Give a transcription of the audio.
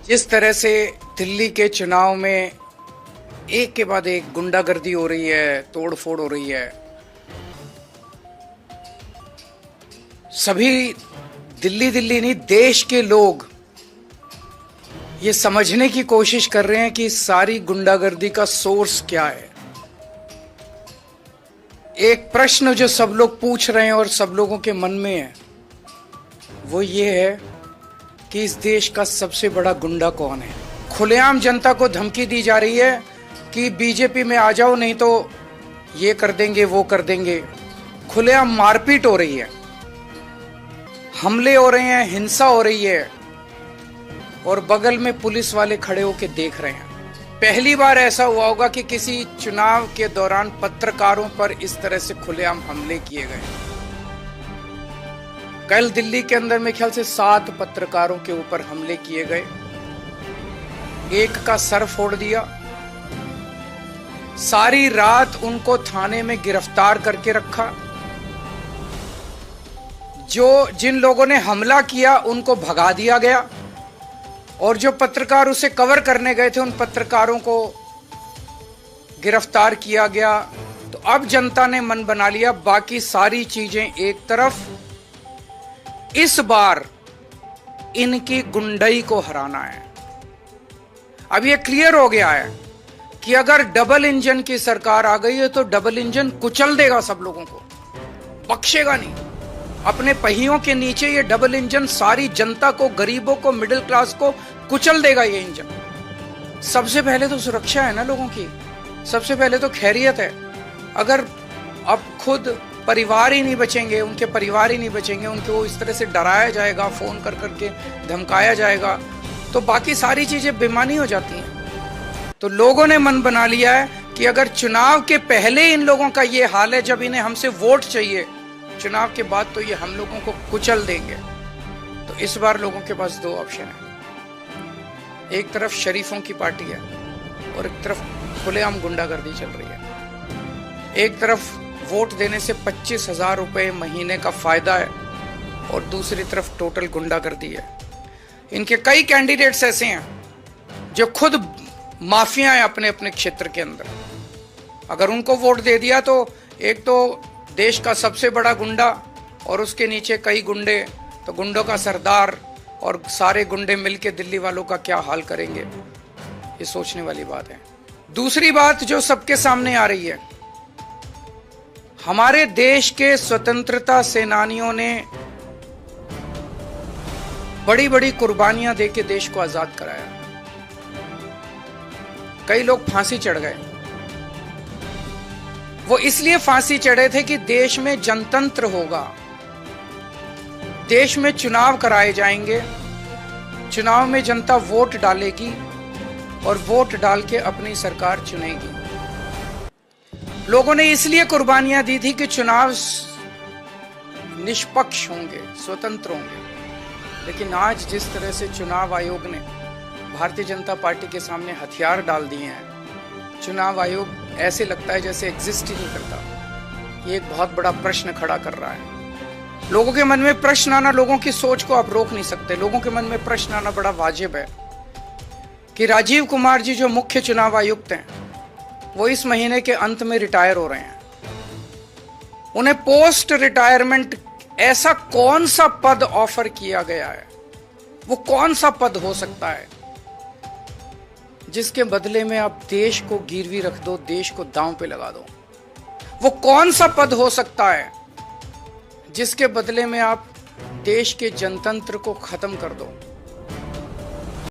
जिस तरह से दिल्ली के चुनाव में एक के बाद एक गुंडागर्दी हो रही है, तोड़फोड़ हो रही है, सभी दिल्ली नहीं देश के लोग ये समझने की कोशिश कर रहे हैं कि सारी गुंडागर्दी का सोर्स क्या है। एक प्रश्न जो सब लोग पूछ रहे हैं और सब लोगों के मन में है वो ये है कि इस देश का सबसे बड़ा गुंडा कौन है। खुलेआम जनता को धमकी दी जा रही है कि बीजेपी में आ जाओ, नहीं तो ये कर देंगे वो कर देंगे। खुलेआम मारपीट हो रही है, हमले हो रहे हैं, हिंसा हो रही है और बगल में पुलिस वाले खड़े होकर देख रहे हैं। पहली बार ऐसा हुआ होगा कि किसी चुनाव के दौरान पत्रकारों पर इस तरह से खुलेआम हमले किए गए। कल दिल्ली के अंदर में ख्याल से 7 पत्रकारों के ऊपर हमले किए गए। एक का सर फोड़ दिया, सारी रात उनको थाने में गिरफ्तार करके रखा। जिन लोगों ने हमला किया उनको भगा दिया गया और जो पत्रकार उसे कवर करने गए थे उन पत्रकारों को गिरफ्तार किया गया। तो अब जनता ने मन बना लिया, बाकी सारी चीजें एक तरफ, इस बार इनकी गुंडई को हराना है। अब यह क्लियर हो गया है कि अगर डबल इंजन की सरकार आ गई है तो डबल इंजन कुचल देगा, सब लोगों को बख्शेगा नहीं। अपने पहियों के नीचे ये डबल इंजन सारी जनता को, गरीबों को, मिडिल क्लास को कुचल देगा। ये इंजन सबसे पहले तो सुरक्षा है ना लोगों की, सबसे पहले तो खैरियत है। अगर अब खुद परिवार ही नहीं बचेंगे, उनके परिवार ही नहीं बचेंगे, उनको इस तरह से डराया जाएगा, फोन कर करके धमकाया जाएगा, तो बाकी सारी चीजें बेमानी हो जाती हैं। तो लोगों ने मन बना लिया है कि अगर चुनाव के पहले इन लोगों का ये हाल है, जब इन्हें हमसे वोट चाहिए, चुनाव के बाद तो ये हम लोगों को कुचल देंगे। तो इस बार लोगों के पास 2 ऑप्शन है। एक तरफ शरीफों की पार्टी है और एक तरफ खुलेआम गुंडागर्दी चल रही है। एक तरफ वोट देने से 25,000 रुपए महीने का फायदा है और दूसरी तरफ टोटल गुंडागर्दी है। इनके कई कैंडिडेट्स ऐसे हैं जो खुद माफिया हैं अपने अपने क्षेत्र के अंदर। अगर उनको वोट दे दिया तो एक तो देश का सबसे बड़ा गुंडा और उसके नीचे कई गुंडे, तो गुंडों का सरदार और सारे गुंडे मिलके दिल्ली वालों का क्या हाल करेंगे, ये सोचने वाली बात है। दूसरी बात जो सबके सामने आ रही है, हमारे देश के स्वतंत्रता सेनानियों ने बड़ी बड़ी कुर्बानियां देके देश को आजाद कराया। कई लोग फांसी चढ़ गए। वो इसलिए फांसी चढ़े थे कि देश में जनतंत्र होगा, देश में चुनाव कराए जाएंगे, चुनाव में जनता वोट डालेगी और वोट डाल के अपनी सरकार चुनेगी। लोगों ने इसलिए कुर्बानियां दी थी कि चुनाव निष्पक्ष होंगे, स्वतंत्र होंगे। लेकिन आज जिस तरह से चुनाव आयोग ने भारतीय जनता पार्टी के सामने हथियार डाल दिए हैं, चुनाव आयोग ऐसे लगता है जैसे एग्जिस्ट ही नहीं करता। ये एक बहुत बड़ा प्रश्न खड़ा कर रहा है। लोगों के मन में प्रश्न आना, लोगों की सोच को आप रोक नहीं सकते, लोगों के मन में प्रश्न आना बड़ा वाजिब है कि राजीव कुमार जी जो मुख्य चुनाव आयुक्त हैं, वो इस महीने के अंत में रिटायर हो रहे हैं। उन्हें पोस्ट रिटायरमेंट ऐसा कौन सा पद ऑफर किया गया है, वो कौन सा पद हो सकता है जिसके बदले में आप देश को गिरवी रख दो, देश को दांव पे लगा दो? वो कौन सा पद हो सकता है जिसके बदले में आप देश के जनतंत्र को खत्म कर दो?